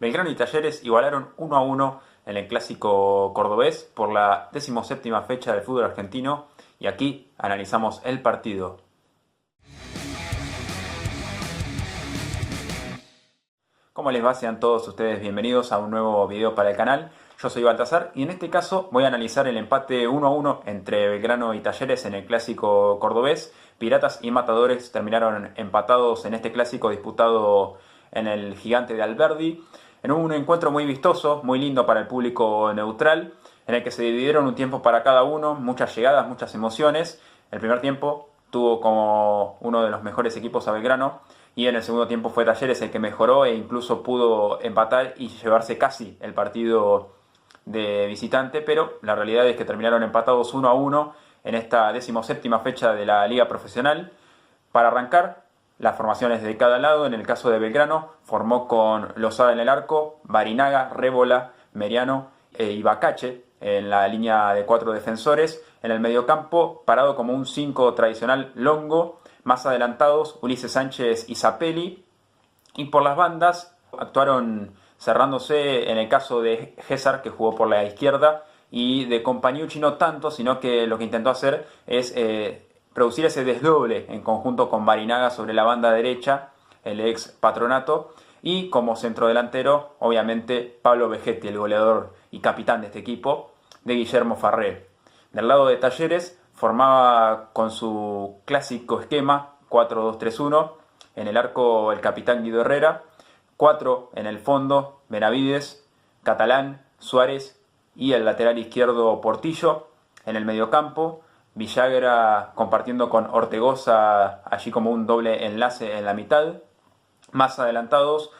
Belgrano y Talleres igualaron 1-1 en el clásico cordobés por la 17ª fecha del fútbol argentino y aquí analizamos el partido. ¿Cómo les va? Sean todos ustedes bienvenidos a un nuevo video para el canal. Yo soy Baltasar y en este caso voy a analizar el empate 1-1 entre Belgrano y Talleres en el clásico cordobés. Piratas y Matadores terminaron empatados en este clásico disputado en el Gigante de Alberdi, en un encuentro muy vistoso, muy lindo para el público neutral, en el que se dividieron un tiempo para cada uno, muchas llegadas, muchas emociones. El primer tiempo tuvo como uno de los mejores equipos a Belgrano, y en el segundo tiempo fue Talleres el que mejoró e incluso pudo empatar y llevarse casi el partido de visitante, pero la realidad es que terminaron empatados 1-1 en esta 17ª fecha de la Liga Profesional. Para arrancar, las formaciones de cada lado. En el caso de Belgrano, formó con Lozada en el arco, Barinaga, Rébola, Meriano y Bacache en la línea de 4 defensores. En el mediocampo, parado como un 5 tradicional, Longo. Más adelantados, Ulises Sánchez y Zapelli. Y por las bandas actuaron cerrándose en el caso de Gésar, que jugó por la izquierda, y de Compagnucci no tanto, sino que lo que intentó hacer es producir ese desdoble en conjunto con Barinaga sobre la banda derecha, el ex Patronato, y como centrodelantero, obviamente, Pablo Vegetti, el goleador y capitán de este equipo, de Guillermo Farré. Del lado de Talleres, formaba con su clásico esquema 4-2-3-1, en el arco el capitán Guido Herrera, 4 en el fondo, Benavides, Catalán, Suárez y el lateral izquierdo Portillo. En el mediocampo, Villagra compartiendo con Ortegoza, allí como un doble enlace en la mitad. Más adelantados,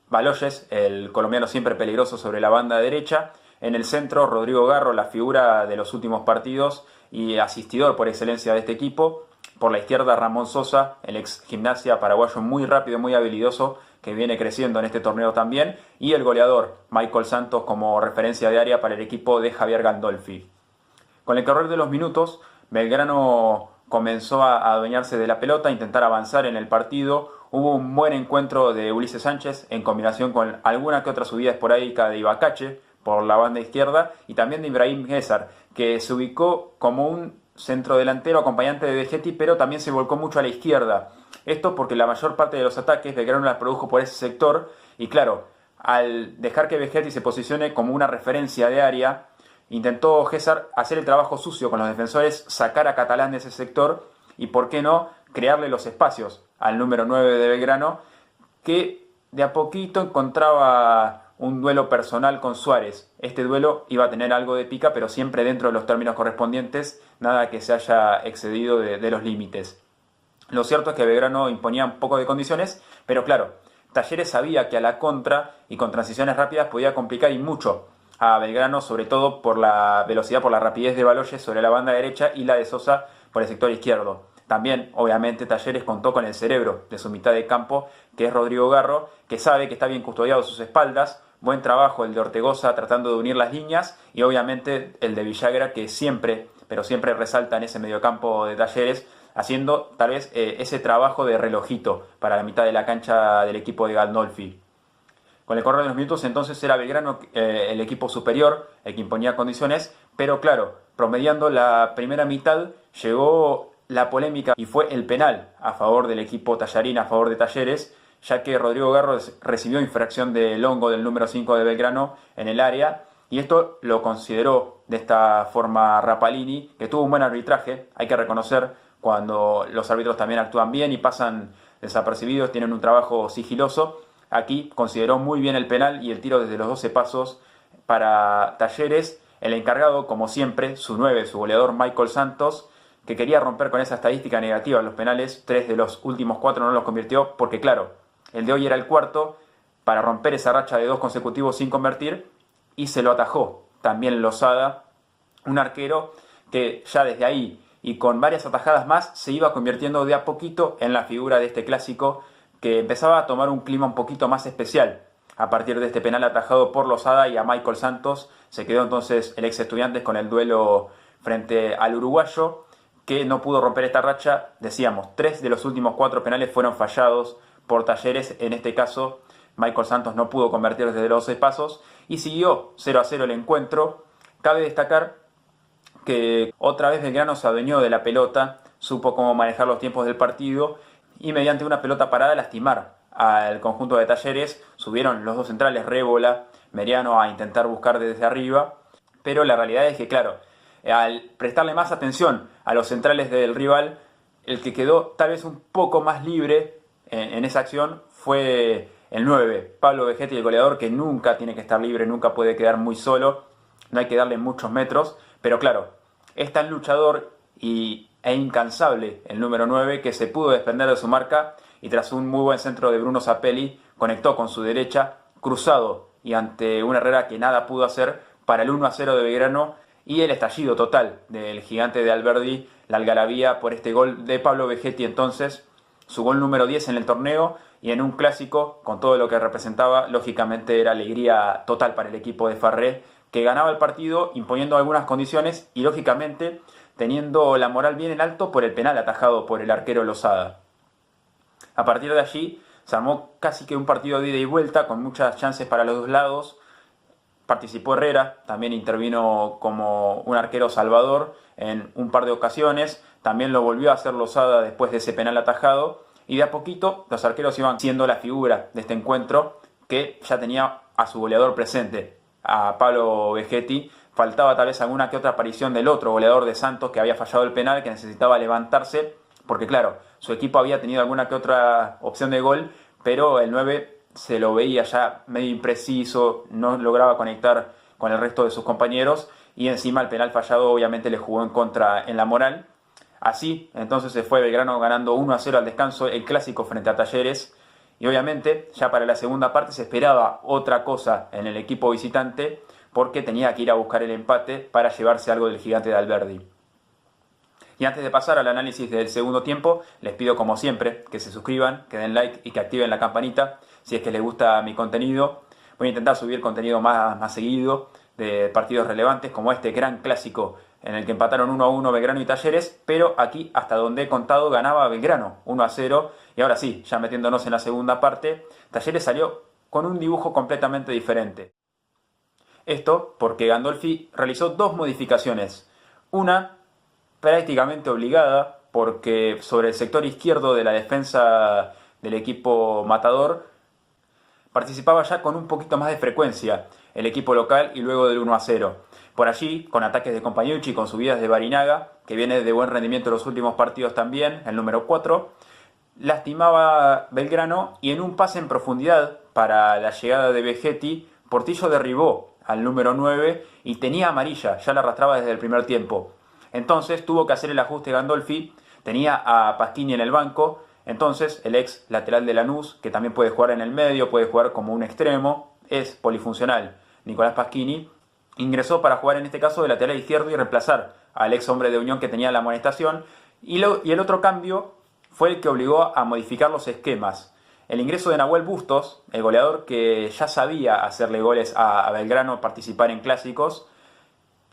Baloyes, el colombiano siempre peligroso sobre la banda derecha. En el centro, Rodrigo Garro, la figura de los últimos partidos y asistidor por excelencia de este equipo. Por la izquierda, Ramón Sosa, el ex Gimnasia paraguayo muy rápido, muy habilidoso, que viene creciendo en este torneo también. Y el goleador, Michael Santos, como referencia de área para el equipo de Javier Gandolfi. Con el correr de los minutos, Belgrano comenzó a adueñarse de la pelota, a intentar avanzar en el partido. Hubo un buen encuentro de Ulises Sánchez en combinación con alguna que otra subida esporádica de Ibacache por la banda izquierda y también de Ibrahim Gésar, que se ubicó como un centrodelantero acompañante de Vegetti, pero también se volcó mucho a la izquierda. Esto porque la mayor parte de los ataques Belgrano las produjo por ese sector y claro, al dejar que Vegetti se posicione como una referencia de área, intentó Gésar hacer el trabajo sucio con los defensores, sacar a Catalán de ese sector y, por qué no, crearle los espacios al número 9 de Belgrano, que de a poquito encontraba un duelo personal con Suárez. Este duelo iba a tener algo de pica, pero siempre dentro de los términos correspondientes, nada que se haya excedido de los límites. Lo cierto es que Belgrano imponía un poco de condiciones, pero claro, Talleres sabía que a la contra y con transiciones rápidas podía complicar y mucho a Belgrano, sobre todo por la velocidad, por la rapidez de Baloyes sobre la banda derecha y la de Sosa por el sector izquierdo. También, obviamente, Talleres contó con el cerebro de su mitad de campo, que es Rodrigo Garro, que sabe que está bien custodiado a sus espaldas. Buen trabajo el de Ortegoza tratando de unir las líneas y obviamente el de Villagra, que siempre, pero siempre resalta en ese mediocampo de Talleres, haciendo tal vez ese trabajo de relojito para la mitad de la cancha del equipo de Gandolfi. Con el correr de los minutos entonces era Belgrano el equipo superior, el que imponía condiciones, pero claro, promediando la primera mitad llegó la polémica y fue el penal a favor del equipo tallarín, a favor de Talleres, ya que Rodrigo Garro recibió infracción de Longo del número 5 de Belgrano en el área y esto lo consideró de esta forma Rapalini, que tuvo un buen arbitraje, hay que reconocer cuando los árbitros también actúan bien y pasan desapercibidos, tienen un trabajo sigiloso. Aquí consideró muy bien el penal y el tiro desde los 12 pasos para Talleres. El encargado, como siempre, su 9, su goleador Michael Santos, que quería romper con esa estadística negativa en los penales. 3 de los últimos 4 no los convirtió porque, claro, el de hoy era el cuarto para romper esa racha de 2 consecutivos sin convertir y se lo atajó también Lozada, un arquero que ya desde ahí y con varias atajadas más se iba convirtiendo de a poquito en la figura de este clásico, que empezaba a tomar un clima un poquito más especial. A partir de este penal atajado por Lozada y a Michael Santos, se quedó entonces el ex Estudiantes con el duelo frente al uruguayo, que no pudo romper esta racha. Decíamos, 3 de los últimos 4 penales fueron fallados por Talleres, en este caso Michael Santos no pudo convertir desde los 6 pasos y siguió 0-0 el encuentro. Cabe destacar que otra vez Belgrano se adueñó de la pelota, supo cómo manejar los tiempos del partido y mediante una pelota parada lastimar al conjunto de Talleres. Subieron los dos centrales, Rébola, Meriano, a intentar buscar desde arriba, pero la realidad es que, claro, al prestarle más atención a los centrales del rival, el que quedó tal vez un poco más libre en esa acción fue el 9, Pablo Vegetti, el goleador, que nunca tiene que estar libre, nunca puede quedar muy solo, no hay que darle muchos metros, pero claro, es tan luchador e incansable el número 9 que se pudo desprender de su marca y tras un muy buen centro de Bruno Zapelli conectó con su derecha, cruzado y ante una Herrera que nada pudo hacer para el 1-0 de Belgrano y el estallido total del gigante de Alberdi, la algarabía por este gol de Pablo Vegetti, entonces su gol número 10 en el torneo y en un clásico con todo lo que representaba. Lógicamente era alegría total para el equipo de Farré, que ganaba el partido imponiendo algunas condiciones y lógicamente teniendo la moral bien en alto por el penal atajado por el arquero Lozada. A partir de allí se armó casi que un partido de ida y vuelta con muchas chances para los dos lados. Participó Herrera, también intervino como un arquero salvador en un par de ocasiones, también lo volvió a hacer Lozada después de ese penal atajado y de a poquito los arqueros iban siendo la figura de este encuentro que ya tenía a su goleador presente, a Pablo Vegetti. Faltaba tal vez alguna que otra aparición del otro goleador de Santos que había fallado el penal, que necesitaba levantarse, porque claro, su equipo había tenido alguna que otra opción de gol, pero el 9 se lo veía ya medio impreciso, no lograba conectar con el resto de sus compañeros y encima el penal fallado obviamente le jugó en contra en la moral. Así, entonces se fue Belgrano ganando 1-0 al descanso el clásico frente a Talleres y obviamente ya para la segunda parte se esperaba otra cosa en el equipo visitante porque tenía que ir a buscar el empate para llevarse algo del gigante de Alberdi. Y antes de pasar al análisis del segundo tiempo, les pido como siempre que se suscriban, que den like y que activen la campanita si es que les gusta mi contenido. Voy a intentar subir contenido más seguido de partidos relevantes como este gran clásico en el que empataron 1-1 Belgrano y Talleres, pero aquí hasta donde he contado ganaba Belgrano 1-0 y ahora sí, ya metiéndonos en la segunda parte, Talleres salió con un dibujo completamente diferente. Esto porque Gandolfi realizó dos modificaciones, una prácticamente obligada porque sobre el sector izquierdo de la defensa del equipo matador participaba ya con un poquito más de frecuencia el equipo local y luego del 1-0. Por allí, con ataques de Compañucci, con subidas de Barinaga, que viene de buen rendimiento en los últimos partidos también, el número 4, lastimaba Belgrano y en un pase en profundidad para la llegada de Vegetti, Portillo derribó al número 9 y tenía amarilla, ya la arrastraba desde el primer tiempo. Entonces tuvo que hacer el ajuste Gandolfi, tenía a Pasquini en el banco, entonces el ex lateral de Lanús, que también puede jugar en el medio, puede jugar como un extremo, es polifuncional, Nicolás Pasquini, ingresó para jugar en este caso de lateral izquierdo y reemplazar al ex hombre de Unión que tenía la amonestación, y el otro cambio fue el que obligó a modificar los esquemas. El ingreso de Nahuel Bustos, el goleador que ya sabía hacerle goles a Belgrano, participar en clásicos,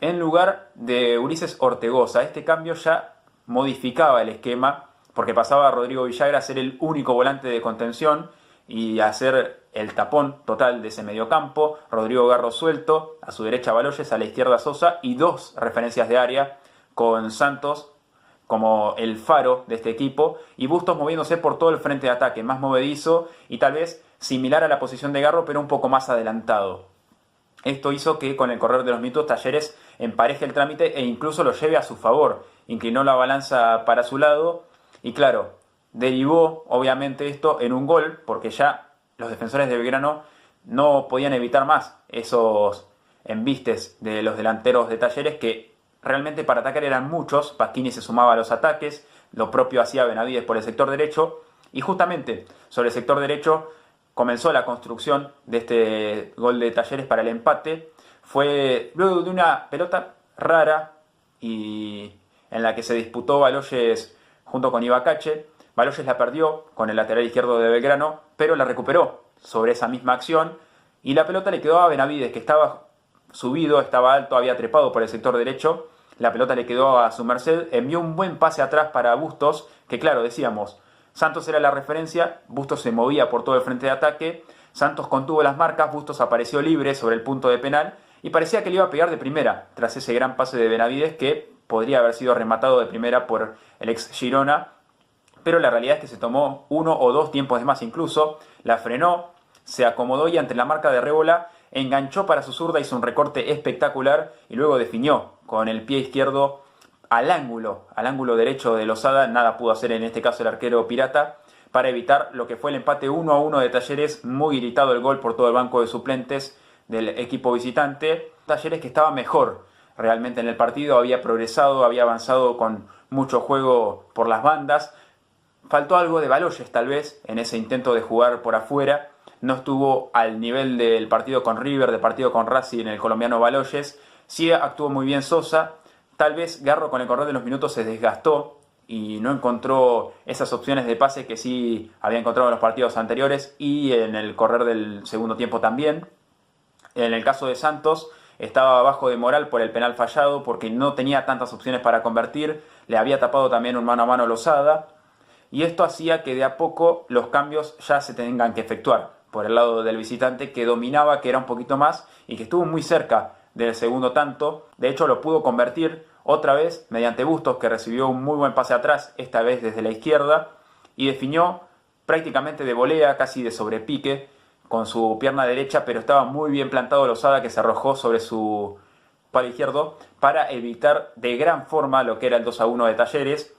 en lugar de Ulises Ortegoza. Este cambio ya modificaba el esquema porque pasaba a Rodrigo Villagra a ser el único volante de contención y a ser el tapón total de ese mediocampo. Rodrigo Garro suelto, a su derecha Baloyes, a la izquierda Sosa y dos referencias de área con Santos como el faro de este equipo y Bustos moviéndose por todo el frente de ataque, más movedizo y tal vez similar a la posición de Garro pero un poco más adelantado. Esto hizo que con el correr de los minutos Talleres empareje el trámite e incluso lo lleve a su favor. Inclinó la balanza para su lado y claro, derivó obviamente esto en un gol porque ya los defensores de Belgrano no podían evitar más esos embistes de los delanteros de Talleres que realmente para atacar eran muchos. Pasquini se sumaba a los ataques, lo propio hacía Benavides por el sector derecho y justamente sobre el sector derecho comenzó la construcción de este gol de Talleres para el empate. Fue luego de una pelota rara y en la que se disputó Baloyes junto con Ibacache. Baloyes la perdió con el lateral izquierdo de Belgrano, pero la recuperó sobre esa misma acción y la pelota le quedó a Benavides, que estaba subido, estaba alto, había trepado por el sector derecho. La pelota le quedó a su merced, envió un buen pase atrás para Bustos, que claro, decíamos, Santos era la referencia, Bustos se movía por todo el frente de ataque, Santos contuvo las marcas, Bustos apareció libre sobre el punto de penal y parecía que le iba a pegar de primera tras ese gran pase de Benavides que podría haber sido rematado de primera por el ex Girona, pero la realidad es que se tomó 1 o 2 tiempos de más incluso, la frenó, se acomodó y ante la marca de Révola enganchó para su zurda, hizo un recorte espectacular y luego definió con el pie izquierdo al ángulo derecho de Losada. Nada pudo hacer en este caso el arquero pirata para evitar lo que fue el empate 1-1 de Talleres. Muy gritado el gol por todo el banco de suplentes del equipo visitante. Talleres que estaba mejor realmente en el partido, había progresado, había avanzado con mucho juego por las bandas. Faltó algo de Baloyes tal vez en ese intento de jugar por afuera. No estuvo al nivel del partido con River, del partido con Racing, el colombiano Baloyes. Sí actuó muy bien Sosa. Tal vez Garro con el correr de los minutos se desgastó y no encontró esas opciones de pase que sí había encontrado en los partidos anteriores y en el correr del segundo tiempo también. En el caso de Santos estaba bajo de moral por el penal fallado porque no tenía tantas opciones para convertir. Le había tapado también un mano a mano Losada. Y esto hacía que de a poco los cambios ya se tengan que efectuar por el lado del visitante, que dominaba, que era un poquito más y que estuvo muy cerca del segundo tanto. De hecho lo pudo convertir otra vez mediante Bustos, que recibió un muy buen pase atrás, esta vez desde la izquierda, y definió prácticamente de volea, casi de sobrepique, con su pierna derecha, pero estaba muy bien plantado Losada, que se arrojó sobre su palo izquierdo para evitar de gran forma lo que era el 2-1 de Talleres.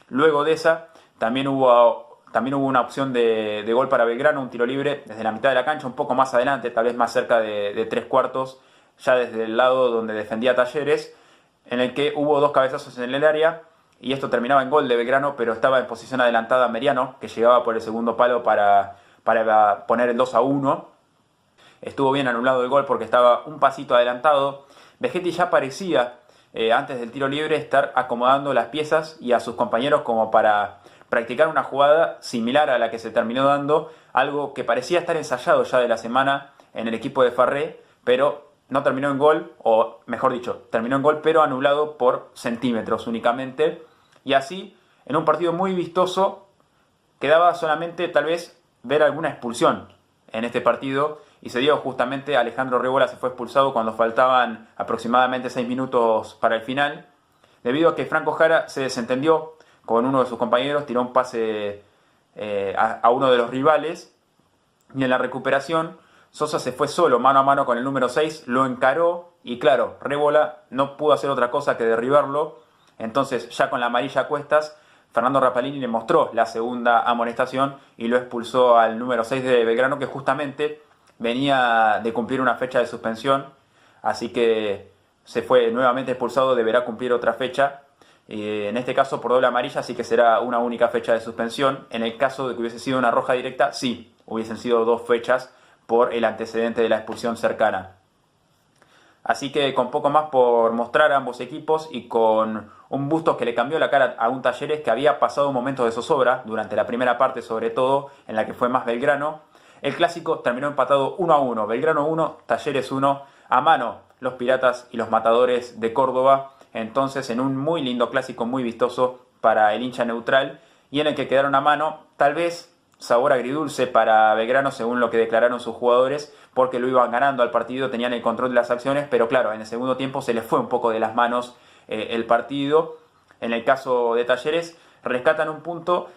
Luego de esa también hubo una opción de gol para Belgrano, un tiro libre desde la mitad de la cancha, un poco más adelante, tal vez más cerca de 3/4, ya desde el lado donde defendía Talleres, en el que hubo 2 cabezazos en el área y esto terminaba en gol de Belgrano, pero estaba en posición adelantada Meriano, que llegaba por el segundo palo para poner el 2-1. Estuvo bien anulado el gol porque estaba un pasito adelantado. Vegetti ya parecía, antes del tiro libre, estar acomodando las piezas y a sus compañeros como para practicar una jugada similar a la que se terminó dando, algo que parecía estar ensayado ya de la semana en el equipo de Farré, pero no terminó en gol, o mejor dicho, terminó en gol pero anulado por centímetros únicamente, y así, en un partido muy vistoso, quedaba solamente tal vez ver alguna expulsión en este partido, y se dio justamente Alejandro Révola se fue expulsado cuando faltaban aproximadamente 6 minutos para el final, debido a que Franco Jara se desentendió con uno de sus compañeros, tiró un pase a uno de los rivales, y en la recuperación Sosa se fue solo mano a mano con el número 6, lo encaró y claro, Révola no pudo hacer otra cosa que derribarlo. Entonces ya con la amarilla a cuestas, Fernando Rapalini le mostró la segunda amonestación y lo expulsó al número 6 de Belgrano, que justamente venía de cumplir una fecha de suspensión, así que se fue nuevamente expulsado, deberá cumplir otra fecha. En este caso por doble amarilla, así que será una única fecha de suspensión. En el caso de que hubiese sido una roja directa, sí, hubiesen sido 2 fechas por el antecedente de la expulsión cercana. Así que con poco más por mostrar a ambos equipos y con un Bustos que le cambió la cara a un Talleres que había pasado momentos de zozobra durante la primera parte, sobre todo en la que fue más Belgrano, el clásico terminó empatado 1-1, Belgrano 1, Talleres 1, a mano los Piratas y los Matadores de Córdoba. Entonces en un muy lindo clásico, muy vistoso para el hincha neutral, y en el que quedaron a mano, tal vez sabor agridulce para Belgrano según lo que declararon sus jugadores, porque lo iban ganando al partido, tenían el control de las acciones, pero claro, en el segundo tiempo se les fue un poco de las manos el partido. En el caso de Talleres rescatan un punto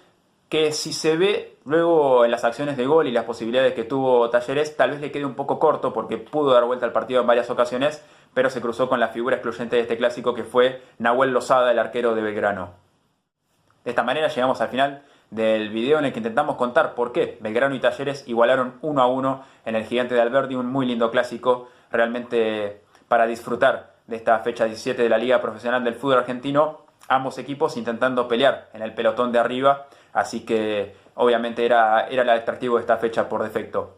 que, si se ve luego en las acciones de gol y las posibilidades que tuvo Talleres, tal vez le quede un poco corto porque pudo dar vuelta al partido en varias ocasiones, pero se cruzó con la figura excluyente de este clásico, que fue Nahuel Losada, el arquero de Belgrano. De esta manera llegamos al final del video en el que intentamos contar por qué Belgrano y Talleres igualaron 1-1 en el Gigante de Alberdi, un muy lindo clásico realmente para disfrutar de esta fecha 17 de la Liga Profesional del Fútbol Argentino, ambos equipos intentando pelear en el pelotón de arriba, así que obviamente era el atractivo de esta fecha por defecto.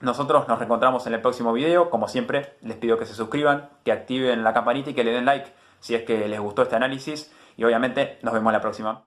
Nosotros nos reencontramos en el próximo video. Como siempre, les pido que se suscriban, que activen la campanita y que le den like si es que les gustó este análisis, y obviamente nos vemos la próxima.